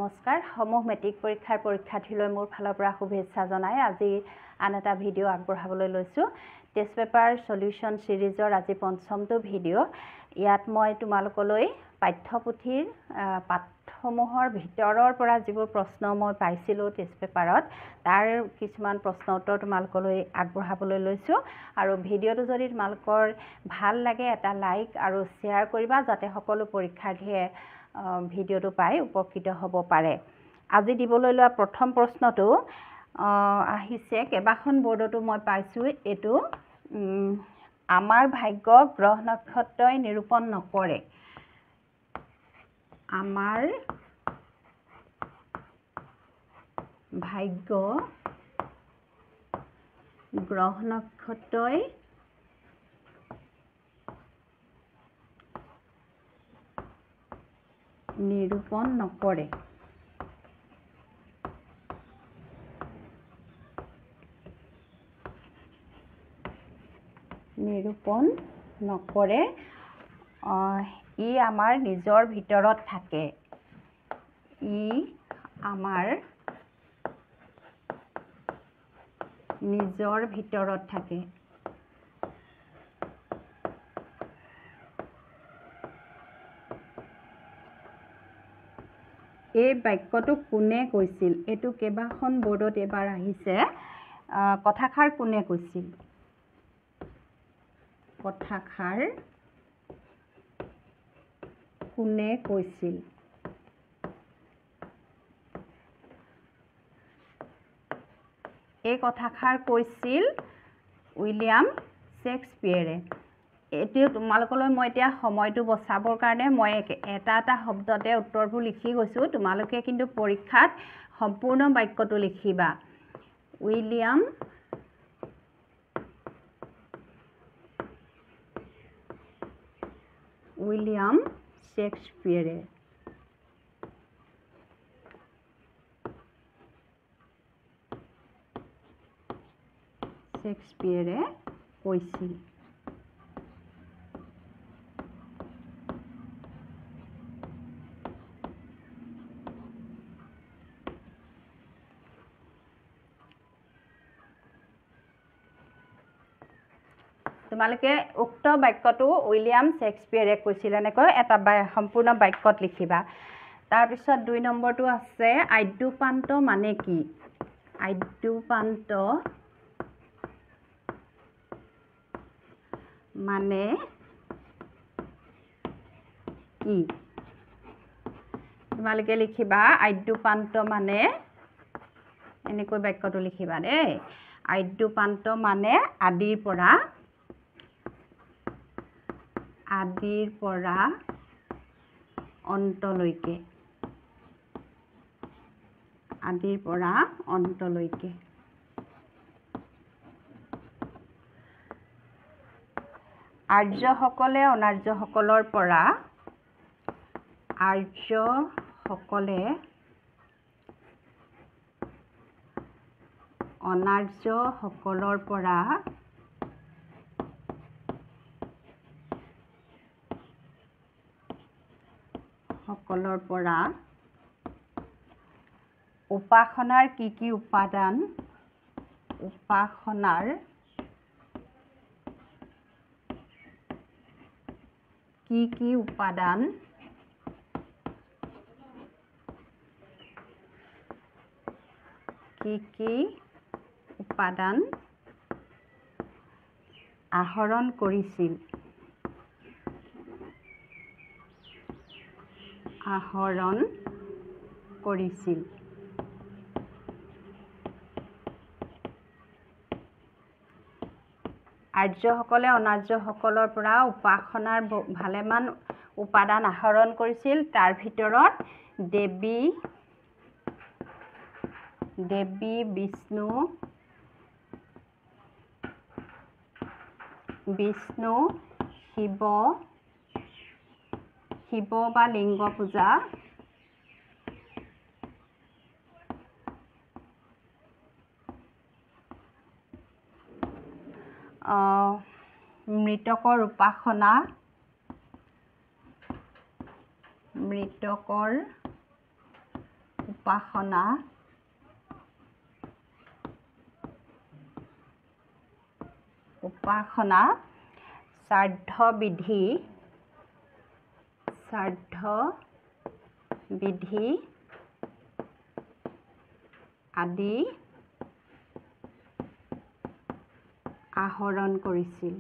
নমস্কাৰ সমূহ মেট্ৰিক পৰীক্ষাৰ পৰীক্ষাৰ্থীলৈ মোৰ ফালৰ পৰা শুভেচ্ছা জনাই আজি আন এটা ভিডিঅ' আগবঢ়াবলৈ লৈছোঁ টেষ্ট পেপাৰ সলিউশন সিৰিজৰ আজি পঞ্চমটো ভিডিঅ' ইয়াত মই তোমালোকলৈ পাঠ্যপুথিৰ পাঠসমূহৰ ভিতৰৰ পৰা যিবোৰ প্ৰশ্ন মই পাইছিলোঁ টেষ্ট পেপাৰত তাৰ কিছুমান প্ৰশ্ন উত্তৰ তোমালোকলৈ আগবঢ়াবলৈ লৈছোঁ আৰু ভিডিঅ'টো যদি তোমালোকৰ ভাল লাগে এটা লাইক আৰু শ্বেয়াৰ কৰিবা যাতে সকলো পৰীক্ষাৰ্থীয়ে ভিডিঅ'টো পাই উপকৃত হ'ব পাৰে আজি দিবলৈ লোৱা প্ৰথম প্ৰশ্নটো আহিছে কেবাখন বৰ্ডতো মই পাইছোঁ এটো আমাৰ ভাগ্য গ্ৰহ নক্ষত্ৰই নিৰূপণ নকৰে আমাৰ ভাগ্য গ্ৰহ নক্ষত্ৰই নিৰূপণ নকৰে ই আমাৰ নিজৰ ভিতৰত থাকে ই আমাৰ নিজৰ ভিতৰত থাকে এই বাক্যটো কোনে কৈছিল এটো কেবাখন বৰ্ডত এবাৰ আহিছে কথাষাৰ কোনে কৈছিল কথাষাৰ কোনে কৈছিল এই কথাষাৰ কৈছিল উইলিয়াম শেক্সপিয়াৰে এতিয়া তোমালোকলৈ মই এতিয়া সময়টো বচাবৰ কাৰণে মই এটা এটা শব্দতে উত্তৰবোৰ লিখি গৈছোঁ তোমালোকে কিন্তু পৰীক্ষাত সম্পূৰ্ণ বাক্যটো লিখিবা উইলিয়াম শেক্সপিয়াৰে কৈছিল তোমালোকে উক্ত বাক্যটো উইলিয়াম শেক্সপিয়াৰে কৈছিল এনেকৈ এটা সম্পূৰ্ণ বাক্যত লিখিবা তাৰ পিছত 2 নম্বৰটো আছে আদ্যপান্ত মানে কি আদ্যপান্ত মানে কি তোমালোকে লিখিবা আদ্যপান্ত মানে এনেকৈ বাক্যটো লিখিবা দেই আদ্যপান্ত মানে আদিৰ পৰা অন্তলৈকে আৰ্যসকলে অনাৰ্যসকলৰ পৰা উপাসনাৰ কি কি উপাদান আহৰণ কৰিছিল আৰ্যসকলে অনাৰ্যসকলৰ পৰা উপাসনাৰ ভালেমান উপাদান আহৰণ কৰিছিল তাৰ ভিতৰত দেৱী বিষ্ণু শিৱ বা লিংগ পূজা মৃতকৰ উপাসনা মৃতকৰ উপাসনা শ্ৰাদ্ধ বিধি আদি আহৰণ কৰিছিল।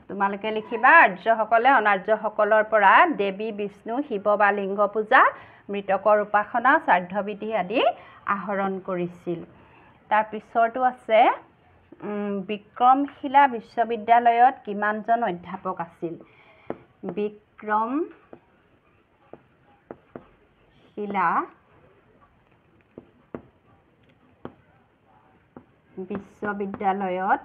তোমালোকে লিখিবা আৰ্যসকলে অনাৰ্যসকলৰ পৰা দেৱী বিষ্ণু শিৱ বা লিংগ পূজা মৃতকৰ উপাসনা শ্ৰাদ্ধবিধি আদি আহৰণ কৰিছিল। তাৰ পিছৰটো আছে বিক্ৰমশিলা বিশ্ববিদ্যালয়ত কিমানজন অধ্যাপক আছিল? বিক্ৰমশিলা বিশ্ববিদ্যালয়ত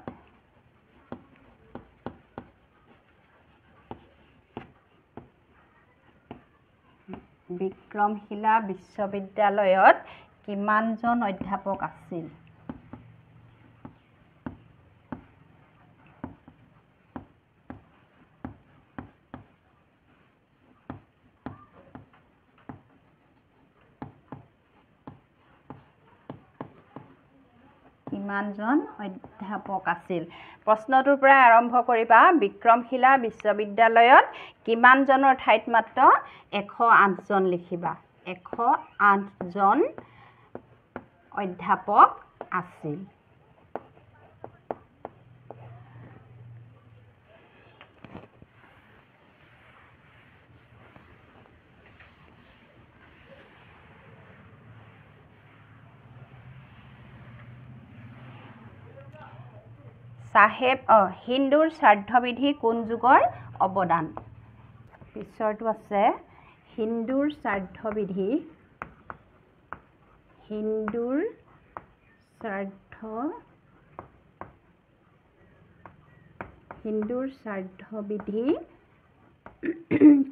কিমানজন অধ্যাপক আছিল? প্ৰশ্নটোৰ পৰা আৰম্ভ কৰিবা। বিক্ৰমশিলা বিশ্ববিদ্যালয়ত কিমানজনৰ ঠাইত মাত্ৰ 108 জন লিখিবা। 108 জন অধ্যাপক আছিল। হিন্দুৰ শ্ৰাদ্ধবিধি কোন যুগৰ অৱদান? পিছৰটো আছে হিন্দুৰ শ্ৰাদ্ধবিধি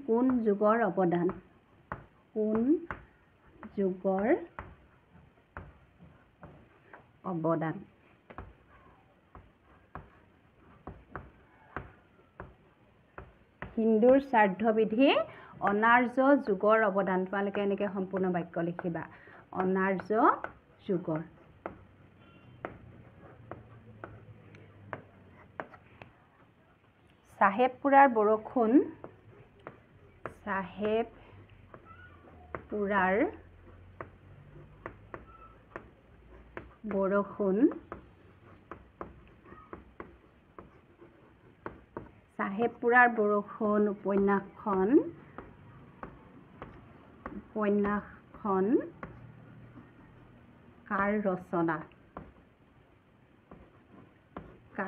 কোন যুগৰ অৱদান? হিন্দুৰ শ্ৰাদ্ধবিধি অনাৰ্য যুগৰ অৱদান। তোমালোকে এনেকৈ সম্পূৰ্ণ বাক্য লিখিবা। অনাৰ্য যুগৰ। চাহেবপুৰাৰ বৰষুণ উপন্যাসখন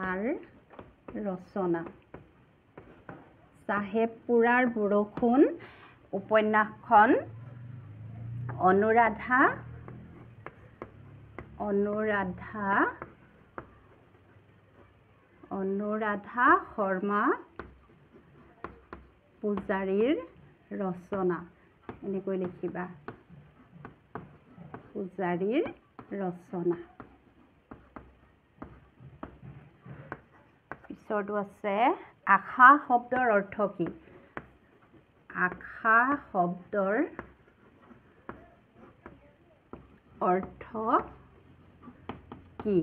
কাৰ ৰচনা? চাহেবপুৰাৰ বৰষুণ উপন্যাসখন অনুৰাধা শৰ্মা পূজাৰীৰ ৰচনা। এনেকৈ লিখিবা। পূজাৰীৰ ৰচনা। পিছৰটো আছে আশা শব্দৰ অৰ্থ কি? আশা শব্দৰ অৰ্থ কি?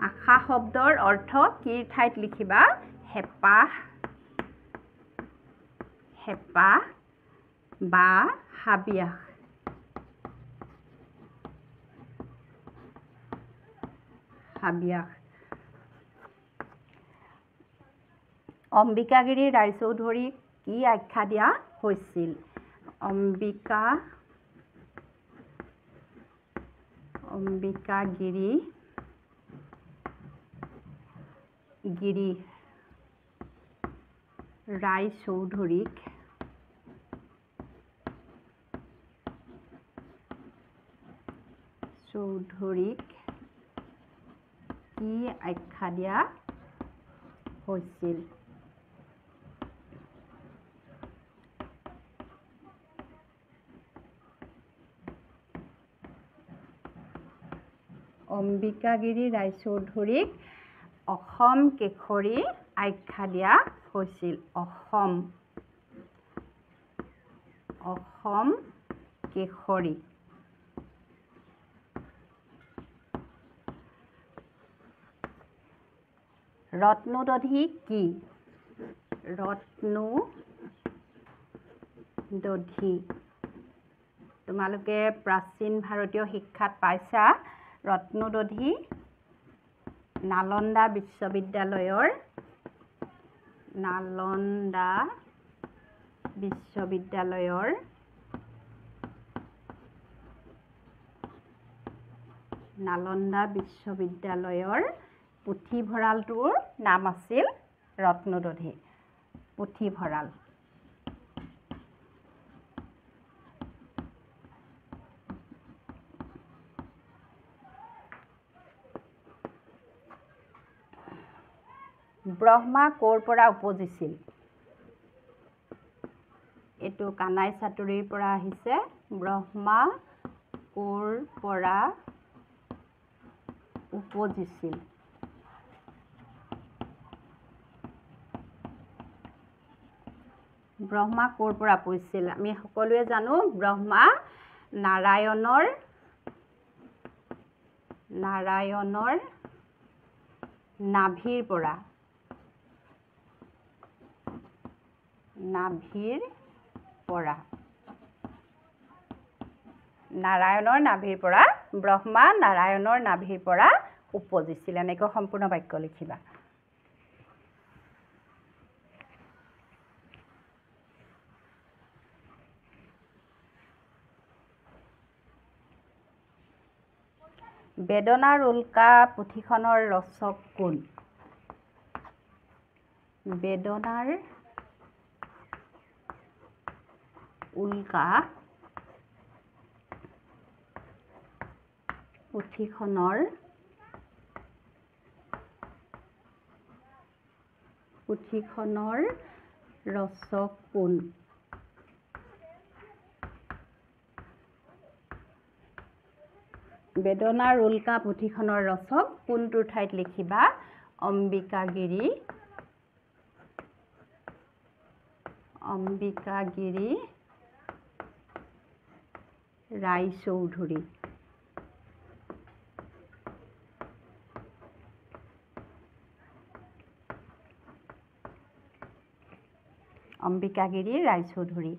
আশা শব্দৰ অৰ্থ কিৰ ঠাইত লিখিবা? হেঁপাহ বা হাবিয়াস। অম্বিকাগিৰি ৰায়চৌধুৰীক কি আখ্যা দিয়া হৈছিল? অম্বিকাগিৰি ৰায়চৌধুৰীক কি আখ্যা দিয়া হৈছিল? অম্বিকাগিৰি ৰায়চৌধুৰীক অসম কেশৰী আখ্যা দিয়া হৈছিল। অসম কেশৰী। ৰত্নোদধি কি? ৰত্নোদধি তোমালোকে প্ৰাচীন ভাৰতীয় শিক্ষাত পাইছা। ৰত্নোদধি নালন্দা বিশ্ববিদ্যালয়ৰ পুথিভঁৰালটোৰ নাম আছিল ৰত্নোদধি পুথিভঁৰাল। ব্ৰহ্মা ক'ৰ পৰা উপজিছিল? এইটো কানাই চাতুৰীৰ পৰা আহিছে। ব্ৰহ্মা ক'ৰ পৰা উপজিছিল? ব্ৰহ্মা ক'ৰ পৰা উপজিছিল? আমি সকলোৱে জানো ব্ৰহ্মা নাৰায়ণৰ নাভিৰ পৰা ব্ৰহ্মা নাৰায়ণৰ নাভিৰ পৰা উপজিছিল। এনেকৈ সম্পূৰ্ণ বাক্য লিখিবা। বেদনাৰ উল্কা পুথিখনৰ ৰচক কোন? বেদনাৰ উল্কা পুথিখনৰ ৰচক কোন? বেদনাৰ উল্কা পুথিখনৰ ৰচক কোনটোৰ ঠাইত লিখিবা? অম্বিকাগিৰি ৰায়চৌধুৰী। অম্বিকাগিৰি ৰায়চৌধুৰী।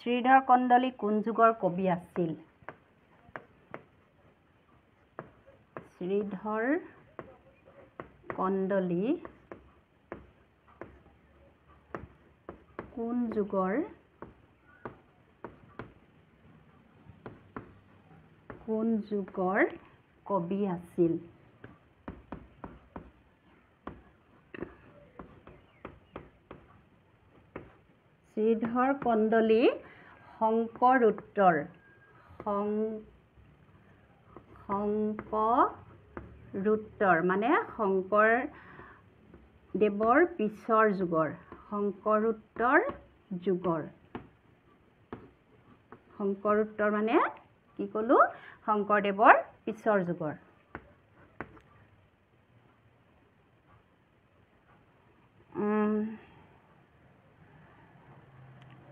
শ্ৰীধৰ কন্দলী কোন যুগৰ কবি আছিল? শ্ৰীধৰ কন্দলী কোন যুগৰ কবি আছিল? শ্ৰীধৰ কন্দলী শংকৰোত্তৰ মানে শংকৰদেৱৰ পিছৰ যুগৰ শংকৰোত্তৰ মানে কি ক'লো? শংকৰদেৱৰ পিছৰ যুগৰ।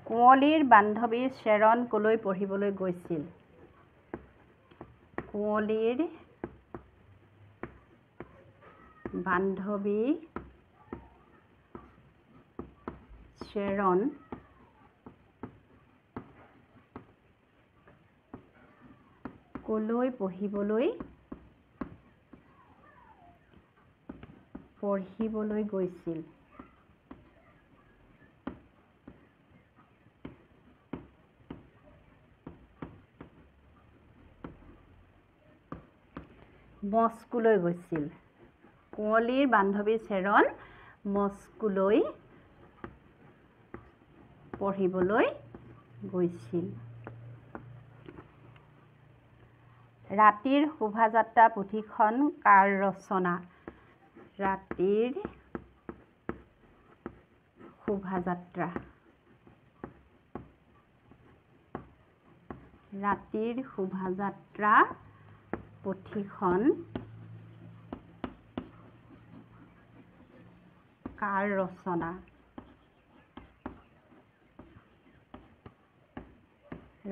কুঁৱলীৰ বান্ধৱী চেৰন ক'লৈ পঢ়িবলৈ গৈছিল? কুঁৱলীৰ বান্ধৱী চেৰন ক'লৈ পঢ়িবলৈ গৈছিল? মস্কোলৈ গৈছিল। কুঁৱলীৰ বান্ধৱী চেৰন মস্কোলৈ পঢ়িবলৈ গৈছিল। ৰাতিৰ শোভাযাত্ৰা পুথিখন কাৰ ৰচনা? ৰাতিৰ শোভাযাত্ৰা পুথিখন কাৰ ৰচনা।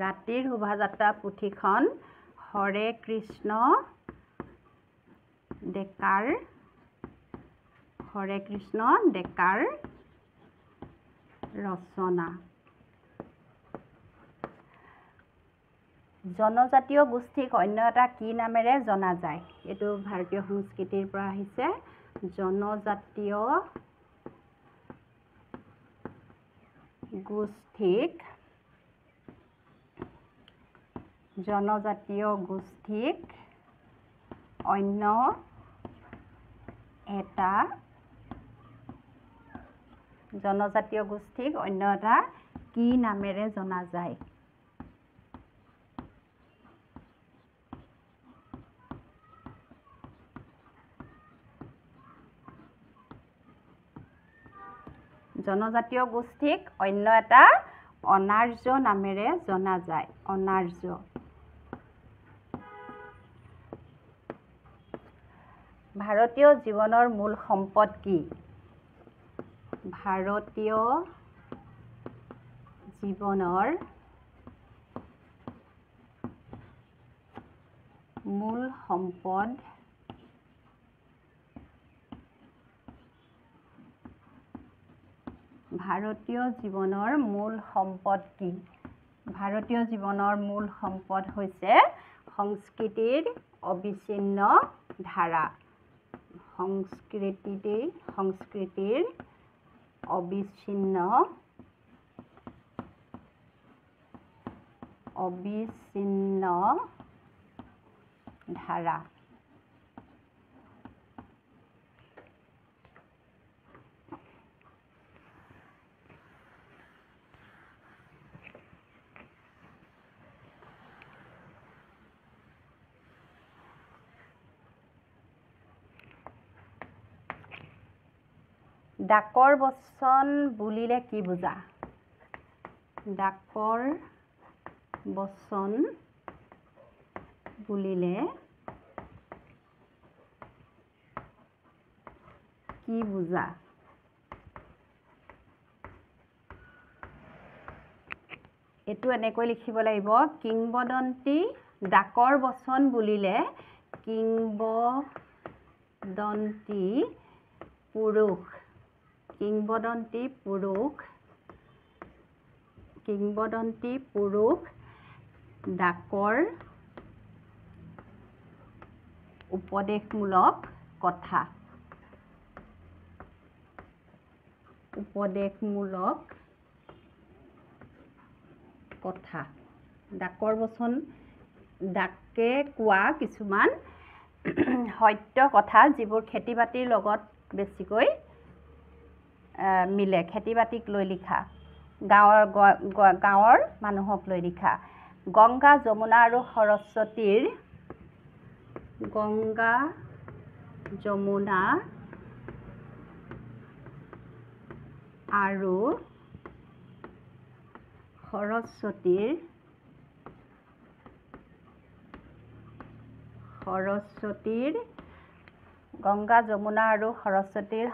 ৰাতিৰ শোভাযাত্ৰা পুথিখন হৰে কৃষ্ণ ডেকাৰ ৰচনা। জনজাতীয় গোষ্ঠীক অন্য এটা কি নামেৰে জনা যায়? এইটো ভাৰতীয় সংস্কৃতিৰ পৰা আহিছে। জনজাতীয় গোষ্ঠীক অন্য এটা কি নামেৰে জনা যায়? জনজাতীয় গোষ্ঠীক অন্য এটা অনাৰ্য নামেৰে জনা যায়। অনাৰ্য। ভাৰতীয় জীৱনৰ মূল সম্পদ কি? ভাৰতীয় জীৱনৰ মূল সম্পদ ভাৰতীয় জীৱনৰ মূল সম্পদ কি? ভাৰতীয় জীৱনৰ মূল সম্পদ হৈছে সংস্কৃতিৰ অবিচ্ছিন্ন ধাৰা। সংস্কৃতিৰ অবিচ্ছিন্ন ধাৰা। ডাকৰ বচন বুলিলে কি বুজা? ডাকৰ বচন বুলিলে কি বুজা? এইটো এনেকৈ লিখিব লাগিব। কিংবদন্তি ডাকৰ বচন বুলিলে কিংবদন্তি পুৰুষ ডাকৰ উপদেশমূলক কথা। ডাকৰ বচন ডাকে কোৱা কিছুমান সত্য কথা যিবোৰ খেতি বাতিৰ লগত বেছিকৈ মিলে। খেতি বাতিক লৈ লিখা, গাঁৱৰ মানুহক লৈ লিখা। গংগা যমুনা আৰু সৰস্বতীৰ গংগা যমুনা আৰু সৰস্বতীৰ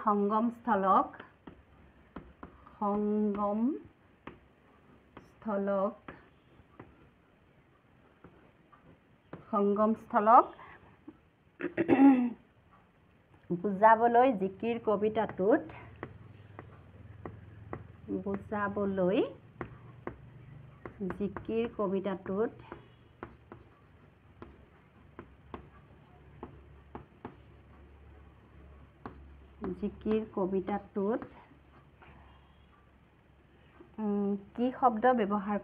সংগমস্থলক বুজাবলৈ জিকিৰ কবিতাটোত কি শব্দ ব্যৱহাৰ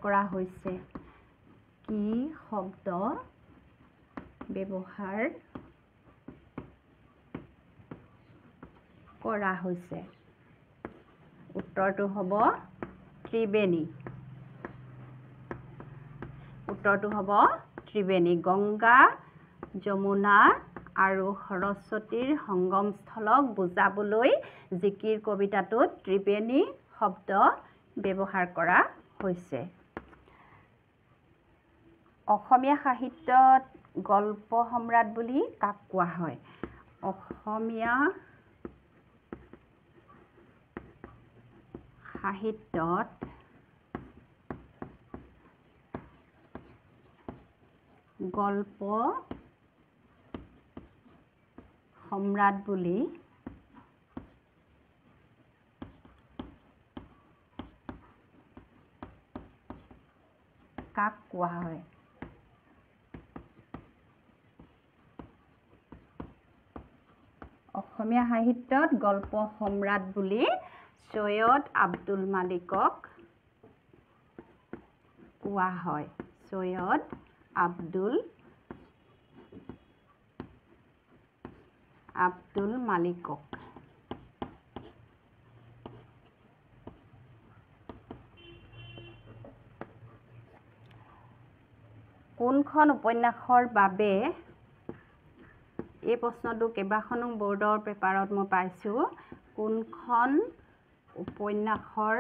কৰা হৈছে? উত্তৰটো হ'ব ত্ৰিবেণী। গংগা যমুনা আৰু সৰস্বতীৰ সংগমস্থলক বুজাবলৈ জিকিৰ কবিতাটোত ত্ৰিবেণী শব্দ ব্যৱহাৰ কৰা হৈছে। অসমীয়া সাহিত্যত গল্প সম্ৰাট বুলি কাক কোৱা হয়? অসমীয়া সাহিত্যত গল্প সম্ৰাট বুলি কাক কোৱা হয়? অসমীয়া সাহিত্যত গল্প সম্ৰাট বুলি সৈয়দ আব্দুল মালিকক কোৱা হয়। সৈয়দ আব্দুল মালিকক। কোনখন উপন্যাসৰ বাবে, এই প্ৰশ্নটো কেইবাখনো বোৰ্ডৰ পেপাৰত মই পাইছোঁ, কোনখন উপন্যাসৰ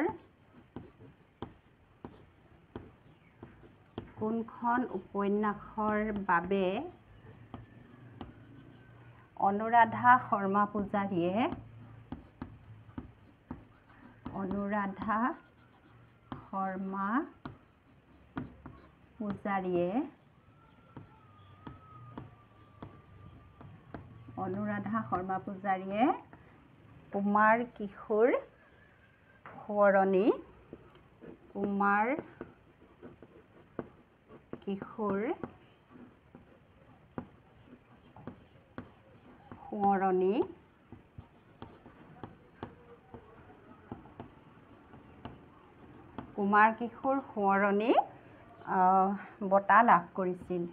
বাবে অনুৰাধা শৰ্মা পূজাৰীয়ে কুমাৰ কিশোৰ সোঁৱৰণী বঁটা লাভ কৰিছিল।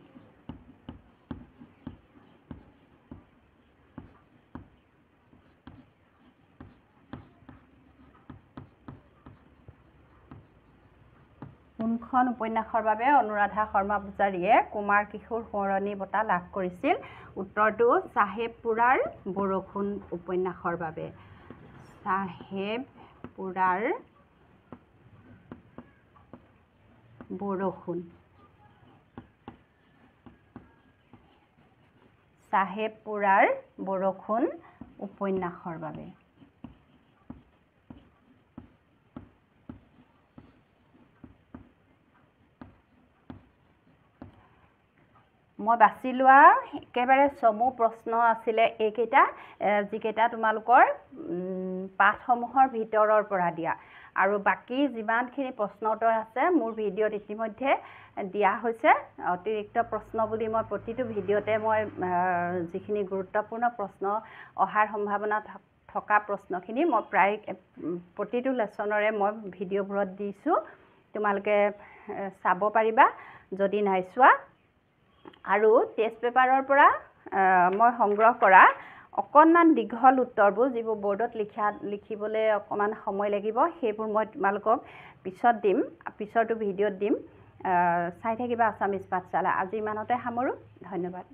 কোনখন উপন্যাসৰ বাবে অনুৰাধা শৰ্মা পূজাৰীয়ে কুমাৰ কিশোৰ সোঁৱৰণী বঁটা লাভ কৰিছিল? উত্তৰটো চাহেবপুৰাৰ বৰষুণ উপন্যাসৰ বাবে। চাহেবপুৰাৰ বৰষুণ উপন্যাসৰ বাবে। মই বাছি লোৱা একেবাৰে চমু প্ৰশ্ন আছিলে এইকেইটা, যিকেইটা তোমালোকৰ পাঠসমূহৰ ভিতৰৰ পৰা দিয়া, আৰু বাকী যিমানখিনি প্ৰশ্ন উত্তৰ আছে মোৰ ভিডিঅ'ত ইতিমধ্যে দিয়া হৈছে। অতিৰিক্ত প্ৰশ্ন বুলি মই প্ৰতিটো ভিডিঅ'তে মই যিখিনি গুৰুত্বপূৰ্ণ প্ৰশ্ন অহাৰ সম্ভাৱনা থকা প্ৰশ্নখিনি মই প্ৰায় প্ৰতিটো লেচনৰে মই ভিডিঅ'বোৰত দিছোঁ, তোমালোকে চাব পাৰিবা যদি নাই চোৱা। আৰু টেষ্ট পেপাৰৰ পৰা মই সংগ্ৰহ কৰা অকণমান দীঘল উত্তৰবোৰ, যিবোৰ বৰ্ডত লিখিবলৈ অকণমান সময় লাগিব, সেইবোৰ মই তোমালোকক পিছত দিম, পিছৰটো ভিডিঅ'ত দিম। চাই থাকিবা আছামিজ পাঠশালা। আজি ইমানতে সামৰোঁ। ধন্যবাদ।